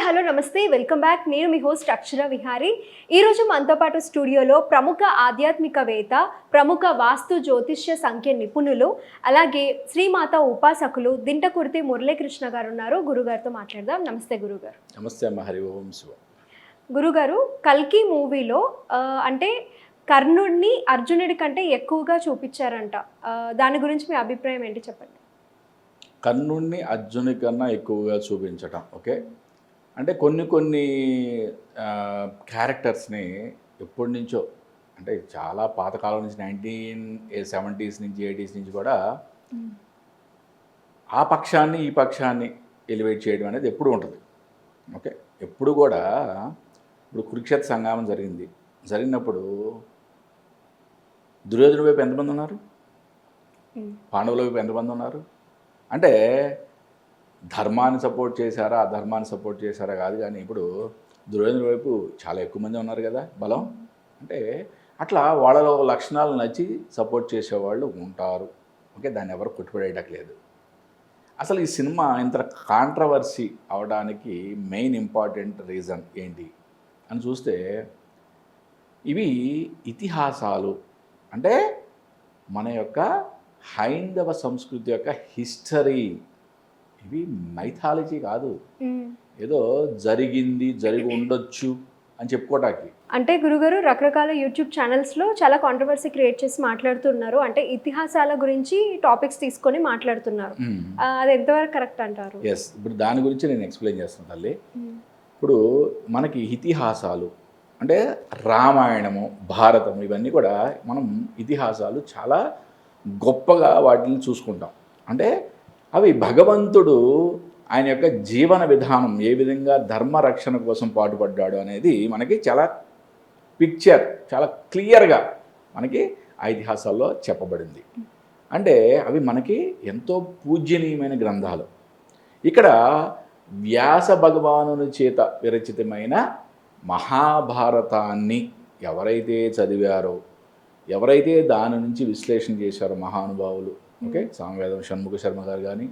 Hello నమస్తే welcome back. నేను మీ host అక్షర విహారీ. ఈరోజు మనతో పాటు స్టూడియోలో ప్రముఖ ఆధ్యాత్మికవేత్త, ప్రముఖ వాస్తు జ్యోతిష్య సంఖ్య నిపుణులు, అలాగే శ్రీమాత ఉపాసకులు దింటకుర్తి మురళీకృష్ణ గారు ఉన్నారు. గురుగారితో మాట్లాడదాం. నమస్తే గురుగారు. నమస్తే అమ్మ. హరి ఓం శివ. గురుగారు, కల్కి మూవీలో అంటే కర్ణుడిని అర్జునుడి కంటే ఎక్కువగా చూపించారంట. దాని గురించి మీ అభిప్రాయం ఏంటి చెప్పండి. కర్ణుడిని అర్జునుడి కన్నా ఎక్కువగా చూపించటం ఓకే. అంటే కొన్ని క్యారెక్టర్స్ని ఎప్పటి నుంచో, అంటే చాలా పాతకాలం నుంచి 1970s నుంచి 80s నుంచి కూడా ఆ పక్షాన్ని ఈ పక్షాన్ని ఎలివేట్ చేయడం అనేది ఎప్పుడు ఉంటుంది ఓకే. ఎప్పుడు కూడా ఇప్పుడు కురుక్షేత్ర సంగ్రామం జరిగినప్పుడు దుర్యోధన వైపు ఎంతమంది ఉన్నారు, పాండవుల వైపు ఎంతమంది ఉన్నారు? అంటే ధర్మాన్ని సపోర్ట్ చేశారా అధర్మాన్ని సపోర్ట్ చేశారా కాదు, కానీ ఇప్పుడు దుర్యోధన వైపు చాలా ఎక్కువ మంది ఉన్నారు కదా బలం. అంటే అట్లా వాళ్ళలో లక్షణాలు నచ్చి సపోర్ట్ చేసేవాళ్ళు ఉంటారు ఓకే. దాన్ని ఎవరు కొట్టుపడేయట్లేదు. అసలు ఈ సినిమా ఇంత కాంట్రవర్సీ అవడానికి మెయిన్ ఇంపార్టెంట్ రీజన్ ఏంటి అని చూస్తే, ఇవి ఇతిహాసాలు, అంటే మన యొక్క హైందవ సంస్కృతి యొక్క హిస్టరీ. ఇవి మైథాలజీ కాదు, ఏదో జరిగి ఉండొచ్చు అని చెప్పుకోవటానికి. అంటే గురుగారు రకరకాల యూట్యూబ్ ఛానల్స్లో చాలా కాంట్రవర్సీ క్రియేట్ చేసి మాట్లాడుతున్నారు. అంటే ఇతిహాసాల గురించి టాపిక్స్ తీసుకొని మాట్లాడుతున్నారు. అది ఎంతవరకు కరెక్ట్ అంటారు? ఎస్, ఇప్పుడు దాని గురించి నేను ఎక్స్ప్లెయిన్ చేస్తాను తల్లి. ఇప్పుడు మనకి ఇతిహాసాలు అంటే రామాయణము, భారతము, ఇవన్నీ కూడా మనం ఇతిహాసాలు చాలా గొప్పగా వాటిని చూసుకుంటాం. అంటే అవి భగవంతుడు ఆయన యొక్క జీవన విధానం ఏ విధంగా ధర్మ రక్షణ కోసం పాటుపడ్డాడు అనేది మనకి చాలా చాలా క్లియర్గా మనకి ఆ ఇతిహాసాల్లో చెప్పబడింది. అంటే అవి మనకి ఎంతో పూజ్యనీయమైన గ్రంథాలు. ఇక్కడ వ్యాస భగవానుని చేత విరచితమైన మహాభారతాన్ని ఎవరైతే చదివారో, ఎవరైతే దాని నుంచి విశ్లేషణ చేశారో మహానుభావులు ఓకే, సామవేదం షణ్ముఖ శర్మ గారు కానీ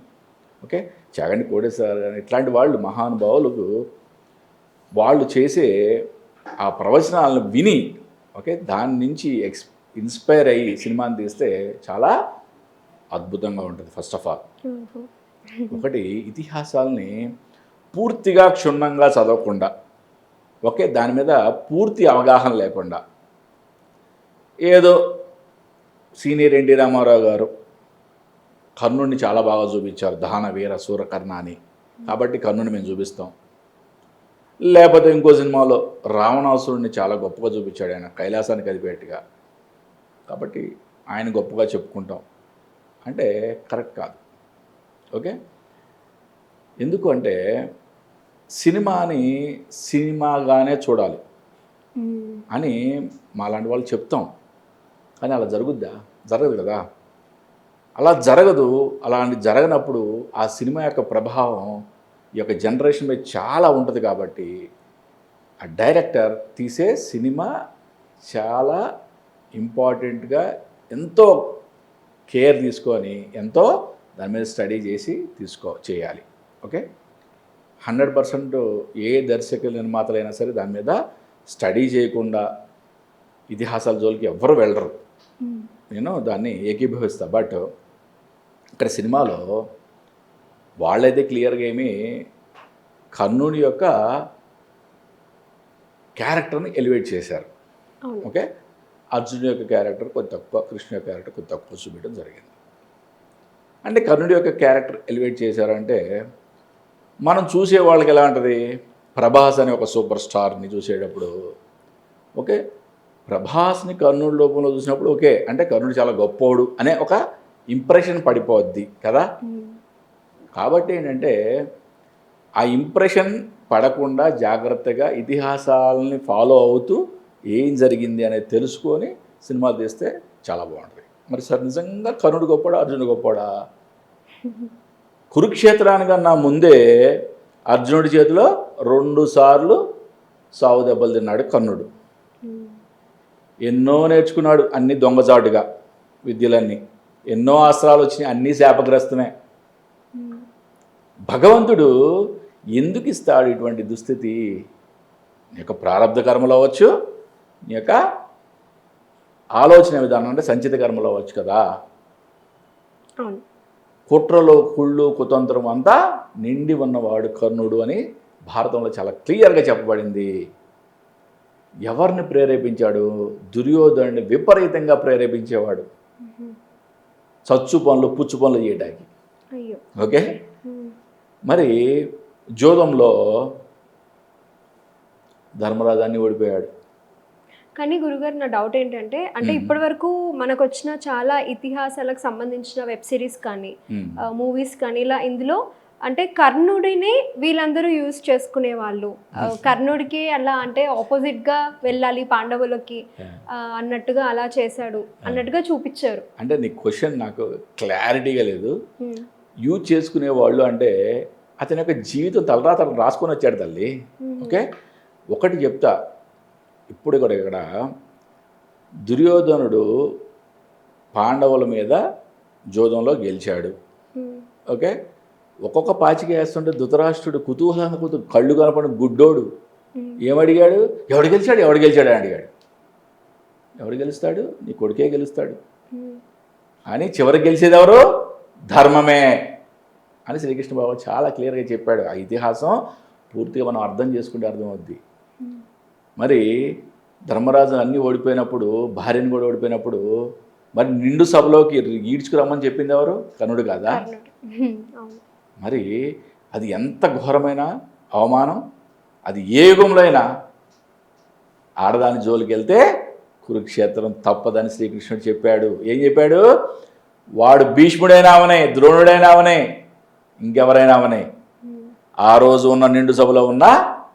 ఓకే, చాగంటి కోటేశ్వర కానీ, ఇట్లాంటి వాళ్ళు మహానుభావులకు వాళ్ళు చేసే ఆ ప్రవచనాలను విని ఓకే, దాని నుంచి ఇన్స్పైర్ అయ్యి సినిమాని తీస్తే చాలా అద్భుతంగా ఉంటుంది. ఫస్ట్ ఆఫ్ ఆల్ ఒకటి, ఇతిహాసాలని పూర్తిగా క్షుణ్ణంగా చదవకుండా ఓకే, దాని మీద పూర్తి అవగాహన లేకుండా ఏదో సీనియర్ ఎన్టీ రామారావు గారు కర్ణుడిని చాలా బాగా చూపించారు, దాన వీర సూరకర్ణ అని, కాబట్టి కర్ణుడిని మేము చూపిస్తాం. లేకపోతే ఇంకో సినిమాలో రావణాసురుడిని చాలా గొప్పగా చూపించాడు, ఆయన కైలాసానికి అధిపేటగా, కాబట్టి ఆయన గొప్పగా చెప్పుకుంటాం అంటే కరెక్ట్ కాదు ఓకే. ఎందుకు అంటే సినిమాని సినిమాగానే చూడాలి అని మాలాంటి వాళ్ళు చెప్తాం, కానీ అలా జరగదు కదా. అలా జరగదు. అలాంటి జరగనప్పుడు ఆ సినిమా యొక్క ప్రభావం ఈ యొక్క జనరేషన్ మీద చాలా ఉంటుంది. కాబట్టి ఆ డైరెక్టర్ తీసే సినిమా చాలా ఇంపార్టెంట్గా ఎంతో కేర్ తీసుకొని ఎంతో దాని మీద స్టడీ చేసి చేయాలి ఓకే. 100% ఏ దర్శకుల నిర్మాతలైనా సరే దాని మీద స్టడీ చేయకుండా ఇతిహాసాల జోలికి ఎవ్వరు వెళ్ళరు, నేను దాన్ని ఏకీభవిస్తా. బట్ ఇక్కడ సినిమాలో వాళ్ళైతే క్లియర్గా ఏమి కర్ణుడి యొక్క క్యారెక్టర్ని ఎలివేట్ చేశారు ఓకే. అర్జునుడి యొక్క క్యారెక్టర్ కొంచెం తక్కువ, కృష్ణ యొక్క క్యారెక్టర్ కొంచెం తక్కువ చూపించడం జరిగింది. అంటే కర్ణుడి యొక్క క్యారెక్టర్ ఎలివేట్ చేశారంటే మనం చూసే వాళ్ళకి ఎలా ఉంటుంది, ప్రభాస్ అనే ఒక సూపర్ స్టార్ని చూసేటప్పుడు ఓకే, ప్రభాస్ని కర్ణుడి రూపంలో చూసినప్పుడు ఓకే, అంటే కర్ణుడు చాలా గొప్పోడు అనే ఒక ఇంప్రెషన్ పడిపోద్ది కదా. కాబట్టి ఏంటంటే ఆ ఇంప్రెషన్ పడకుండా జాగ్రత్తగా ఇతిహాసాలని ఫాలో అవుతూ ఏం జరిగింది అనేది తెలుసుకొని సినిమాలు తీస్తే చాలా బాగుంటుంది. మరి సార్ నిజంగా కర్ణుడు గొప్పడా అర్జునుడు గొప్పడా? కురుక్షేత్రానికన్నా ముందే అర్జునుడి చేతిలో 2 సార్లు సావు దెబ్బలు తిన్నాడు కర్ణుడు. ఎన్నో నేర్చుకున్నాడు, అన్ని దొంగజాటుగా విద్యలన్నీ, ఎన్నో అస్త్రాలు వచ్చినాయి, అన్నీ శాపగ్రస్తమే. భగవంతుడు ఎందుకు ఇస్తాడు ఇటువంటి దుస్థితి? నీ యొక్క ప్రారంధ కర్మలు అవ్వచ్చు, నీ యొక్క ఆలోచన విధానం అంటే సంచిత కర్మలు అవ్వచ్చు కదా. అవును. కుట్రలో కుళ్ళు కుతంత్రం అంతా నిండి ఉన్నవాడు కర్ణుడు అని భారతంలో చాలా క్లియర్గా చెప్పబడింది. ఎవరిని ప్రేరేపించాడు? దుర్యోధనుడిని విపరీతంగా ప్రేరేపించేవాడు చచ్చు పనులు పుచ్చు పనులు చేయడానికి. అయ్యో. ఓకే. మరి జోదంలో ధర్మరాజాన్ని ఓడిపోయాడు. కానీ గురుగారు నా డౌట్ ఏంటంటే అంటే ఇప్పటి వరకు మనకు వచ్చిన చాలా ఇతిహాసాలకు సంబంధించిన వెబ్ సిరీస్ కానీ మూవీస్ కానీ ఇలా ఇందులో అంటే కర్ణుడిని వీళ్ళందరూ యూజ్ చేసుకునే వాళ్ళు, కర్ణుడికి అలా అంటే ఆపోజిట్గా వెళ్ళాలి పాండవులకి అన్నట్టుగా అలా చేశాడు అన్నట్టుగా చూపించారు. అంటే నీ క్వశ్చన్ నాకు క్లారిటీగా లేదు. యూజ్ చేసుకునే వాళ్ళు అంటే అతని యొక్క జీవితం తలరాతలు రాసుకొని వచ్చాడు తల్లి. ఓకే. ఒకటి చెప్తా, ఇప్పుడు కూడా ఇక్కడ దుర్యోధనుడు పాండవుల మీద జోదంలో గెలిచాడు. ఓకే. ఒక్కొక్క పాచిక వేస్తుంటే ధృతరాష్ట్రుడు కుతూహలంగా కళ్ళు కనపడిన గుడ్డోడు ఏమడిగాడు? ఎవడు గెలిచాడు అని అడిగాడు. ఎవడు గెలుస్తాడు? నీ కొడుకే గెలుస్తాడు అని. చివరికి గెలిచేది ఎవరు? ధర్మమే అని శ్రీకృష్ణ బాబు చాలా క్లియర్గా చెప్పాడు. ఆ ఇతిహాసం పూర్తిగా మనం అర్థం చేసుకుంటే అర్థమవుద్ది. మరి ధర్మరాజు అన్నీ ఓడిపోయినప్పుడు, భార్యను కూడా ఓడిపోయినప్పుడు మరి నిండు సభలోకి ఈడ్చుకురమ్మని చెప్పింది ఎవరు? కర్ణుడు కాదా? మరి అది ఎంత ఘోరమైన అవమానం. అది ఏ యుగంలో అయినా ఆడదాని జోలికి వెళ్తే కురుక్షేత్రం తప్పదని శ్రీకృష్ణుడు చెప్పాడు. ఏం చెప్పాడు? వాడు భీష్ముడైనా అవనే, ద్రోణుడైనా అవనే, ఇంకెవరైనా అవనే, ఆ రోజు ఉన్న నిండు సభలో ఉన్న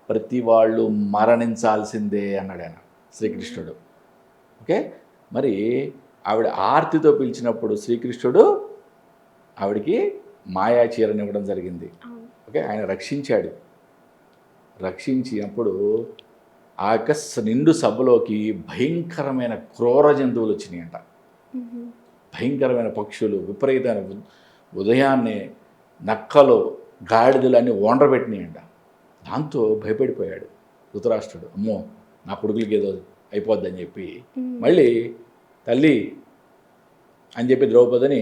ప్రతి వాళ్ళు మరణించాల్సిందే అన్నాడు ఆయన శ్రీకృష్ణుడు. ఓకే. మరి ఆవిడ ఆర్తితో పిలిచినప్పుడు శ్రీకృష్ణుడు ఆవిడికి మాయా చీరని ఇవ్వడం జరిగింది. ఓకే. ఆయన రక్షించాడు. రక్షించినప్పుడు ఆ యొక్క నిండు సభలోకి భయంకరమైన క్రూర జంతువులు వచ్చినాయంట. భయంకరమైన పక్షులు, విపరీతమైన ఉదయాన్నే నక్కలు, గాడిదలు అన్నీ వండబెట్టినాయంట. దాంతో భయపడిపోయాడు ధృతరాష్ట్రుడు. అమ్మో నా కొడుకులకి ఏదో అయిపోద్దని చెప్పి మళ్ళీ తల్లి అని చెప్పి ద్రౌపదిని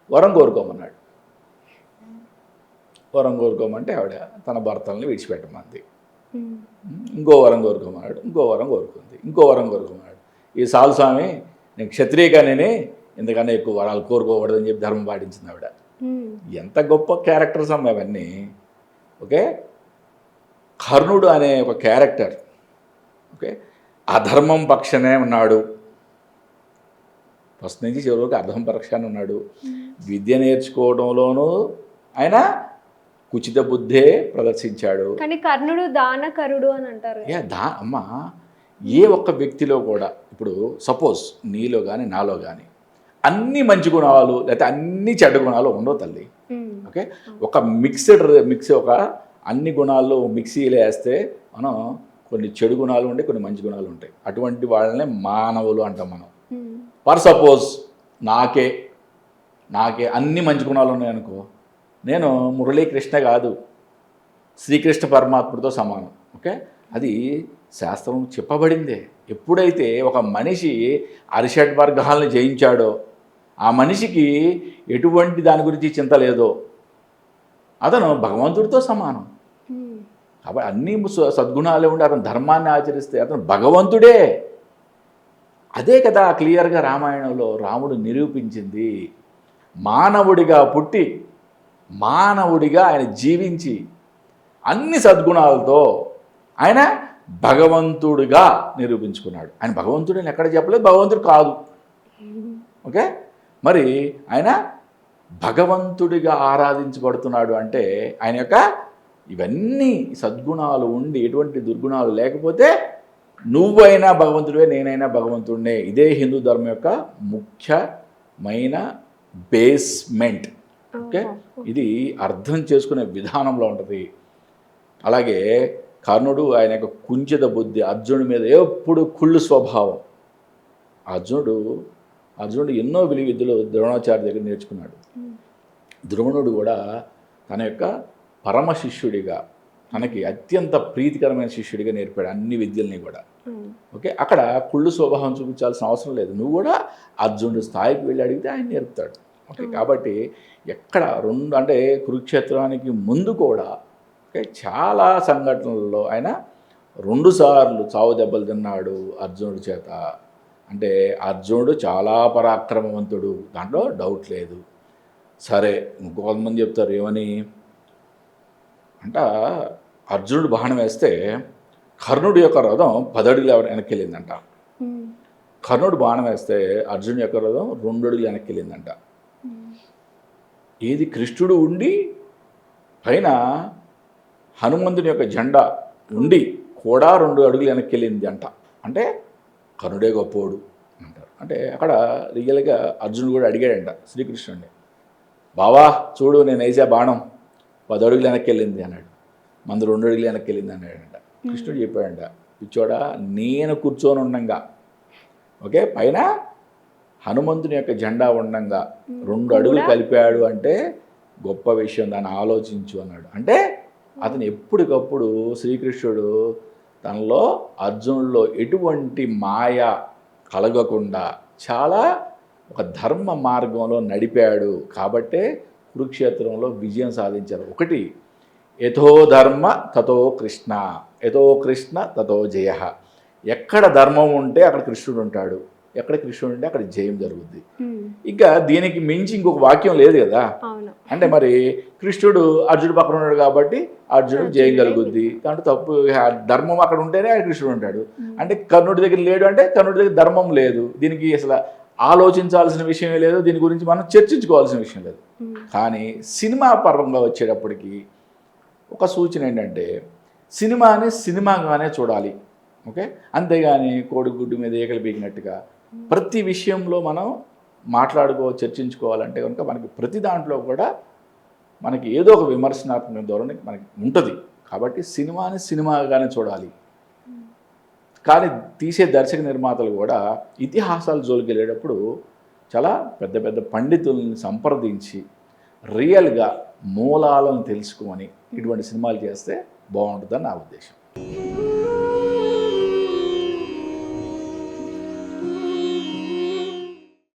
వరం కోరుకోమన్నాడు. వరం కోరుకోమంటే ఆవిడ తన భర్తల్ని విడిచిపెట్టమంది. ఇంకో వరం కోరుకోమన్నాడు. ఇంకో వరం కోరుకుంది. ఇంకో వరం కోరుకున్నాడు. ఈ సాలు స్వామి నేను క్షత్రియగానే ఇంతకన్నా ఎక్కువ వరాలు కోరుకోకూడదని చెప్పి ధర్మం పాటించింది ఆవిడ. ఎంత గొప్ప క్యారెక్టర్స్ అమ్మ అవన్నీ. ఓకే. కర్ణుడు అనే ఒక క్యారెక్టర్ ఓకే అధర్మం పక్షనే ఉన్నాడు. ఫస్ట్ నుంచి చివరి వరకు అధర్మం పక్షాన్ని ఉన్నాడు. విద్య నేర్చుకోవడంలోనూ ఆయన కుచిత బుద్ధే ప్రదర్శించాడు. కానీ కర్ణుడు దానకరుడు అని అంటారు. అమ్మ ఏ ఒక్క వ్యక్తిలో కూడా ఇప్పుడు సపోజ్ నీలో కానీ నాలో కానీ అన్ని మంచి గుణాలు లేకపోతే అన్ని చెడ్డ గుణాలు ఉండవు తల్లి. ఓకే. ఒక మిక్స్ ఒక అన్ని గుణాలు మిక్సీలో వేస్తే మనం కొన్ని చెడు గుణాలు ఉంటాయి, కొన్ని మంచి గుణాలు ఉంటాయి. అటువంటి వాళ్ళనే మానవులు అంటాం మనం. ఫర్ సపోజ్ నాకే అన్ని మంచి గుణాలు ఉన్నాయనుకో, నేను మురళీకృష్ణ కాదు, శ్రీకృష్ణ పరమాత్ముడితో సమానం. ఓకే. అది శాస్త్రం చెప్పబడిందే. ఎప్పుడైతే ఒక మనిషి అరిషడ్ వర్గాలను జయించాడో, ఆ మనిషికి ఎటువంటి దాని గురించి చింత లేదో, అతను భగవంతుడితో సమానం. కాబట్టి అన్ని సద్గుణాలే ఉండి అతను ధర్మాన్ని ఆచరిస్తే అతను భగవంతుడే. అదే కదా క్లియర్గా రామాయణంలో రాముడు నిరూపించింది. మానవుడిగా పుట్టి మానవుడిగా ఆయన జీవించి అన్ని సద్గుణాలతో ఆయన భగవంతుడిగా నిరూపించుకున్నాడు. ఆయన భగవంతుడిని ఎక్కడ చెప్పలేదు, భగవంతుడు కాదు. ఓకే. మరి ఆయన భగవంతుడిగా ఆరాధించబడుతున్నాడు అంటే ఆయన యొక్క ఇవన్నీ సద్గుణాలు ఉండి ఎటువంటి దుర్గుణాలు లేకపోతే నువ్వైనా భగవంతుడివే, నేనైనా భగవంతుడినే. ఇదే హిందూ ధర్మం యొక్క ముఖ్యమైన బేస్మెంట్. ఓకే. ఇది అర్థం చేసుకునే విధానంలో ఉంటుంది. అలాగే కర్ణుడు ఆయన యొక్క కుంచిత బుద్ధి, అర్జునుడి మీద ఎప్పుడు కుళ్ళు స్వభావం. అర్జునుడు ఎన్నో విలువిద్యలు ద్రోణాచార్య దగ్గర నేర్చుకున్నాడు. ద్రోణుడు కూడా తన యొక్క పరమ శిష్యుడిగా తనకి అత్యంత ప్రీతికరమైన శిష్యుడిగా నేర్పాడు అన్ని విద్యల్ని కూడా. ఓకే, అక్కడ కుళ్ళు స్వభావం చూపించాల్సిన అవసరం లేదు. నువ్వు కూడా అర్జునుడి స్థాయికి వెళ్ళి అడిగితే ఆయన నేర్పుతాడు. ఓకే, కాబట్టి ఎక్కడ రెండు అంటే కురుక్షేత్రానికి ముందు కూడా ఓకే చాలా సంఘటనలలో ఆయన 2 సార్లు చావు దెబ్బలు తిన్నాడు అర్జునుడి చేత. అంటే అర్జునుడు చాలా పరాక్రమవంతుడు, దాంట్లో డౌట్ లేదు. సరే, ఇంకొంతమంది చెప్తారు ఏమని అంట, అర్జునుడు బాణం వేస్తే కర్ణుడి యొక్క రథం 10 అడుగులు వెనక్కి వెళ్ళిందంట. కర్ణుడు బాణం వేస్తే అర్జునుడి యొక్క రథం 2 అడుగులు వెనక్కి వెళ్ళిందంట. ఏది కృష్ణుడు ఉండి పైన హనుమంతుని యొక్క జెండా ఉండి కూడా 2 అడుగులు వెనక్కి వెళ్ళింది అంట. అంటే కర్ణుడే గొప్పోడు అంటారు. అంటే అక్కడ రియల్గా అర్జునుడు కూడా అడిగాడంట శ్రీకృష్ణుడిని, బావా చూడు నేను వేసే బాణం 10 అడుగులు వెనక్కి వెళ్ళింది అన్నాడు. మంది 2 అడుగులు వెనక్కి వెళ్ళింది అన్నాడంట. కృష్ణుడు చెప్పాడంట, పిచ్చోడా నేను కూర్చొని ఉండంగా ఓకే పైన హనుమంతుని యొక్క జెండా ఉండంగా 2 అడుగులు కలిపాడు అంటే గొప్ప విషయం, దాన్ని ఆలోచించు అన్నాడు. అంటే అతను ఎప్పటికప్పుడు శ్రీకృష్ణుడు తనలో అర్జునుడిలో ఎటువంటి మాయ కలగకుండా చాలా ఒక ధర్మ మార్గంలో నడిపాడు. కాబట్టే కురుక్షేత్రంలో విజయం సాధించారు. ఒకటి, యథో ధర్మ తతో కృష్ణ, యథో కృష్ణ తతో జయ. ఎక్కడ ధర్మం ఉంటే అక్కడ కృష్ణుడు ఉంటాడు, ఎక్కడ కృష్ణుడు ఉంటే అక్కడ జయం జరుగుద్ది. ఇంకా దీనికి మించి ఇంకొక వాక్యం లేదు కదా. అంటే మరి కృష్ణుడు అర్జునుడు పక్కన ఉన్నాడు కాబట్టి అర్జునుడు జయం కలుగుద్ది. దాంట్లో తప్పు, ధర్మం అక్కడ ఉంటేనే కృష్ణుడు ఉంటాడు. అంటే కర్ణుడి దగ్గర లేడు అంటే కర్ణుడి దగ్గర ధర్మం లేదు. దీనికి అసలు ఆలోచించాల్సిన విషయమే లేదు, దీని గురించి మనం చర్చించుకోవాల్సిన విషయం లేదు. కానీ సినిమా పరంగా వచ్చేటప్పటికి ఒక సూచన ఏంటంటే సినిమాని సినిమాగానే చూడాలి. ఓకే, అంతేగాని కోడిగుడ్డు మీద ఏకలు పీకినట్టుగా ప్రతి విషయంలో మనం చర్చించుకోవాలంటే కనుక మనకి ప్రతి దాంట్లో కూడా మనకి ఏదో ఒక విమర్శనాత్మక ధోరణి మనకి ఉంటుంది. కాబట్టి సినిమాని సినిమాగానే చూడాలి. కానీ తీసే దర్శక నిర్మాతలు కూడా ఇతిహాసాలు జోలికి వెళ్ళేటప్పుడు చాలా పెద్ద పెద్ద పండితుల్ని సంప్రదించి రియల్గా మూలాలను తెలుసుకొని ఇటువంటి సినిమాలు చేస్తే బాగుంటుందని నా ఉద్దేశం.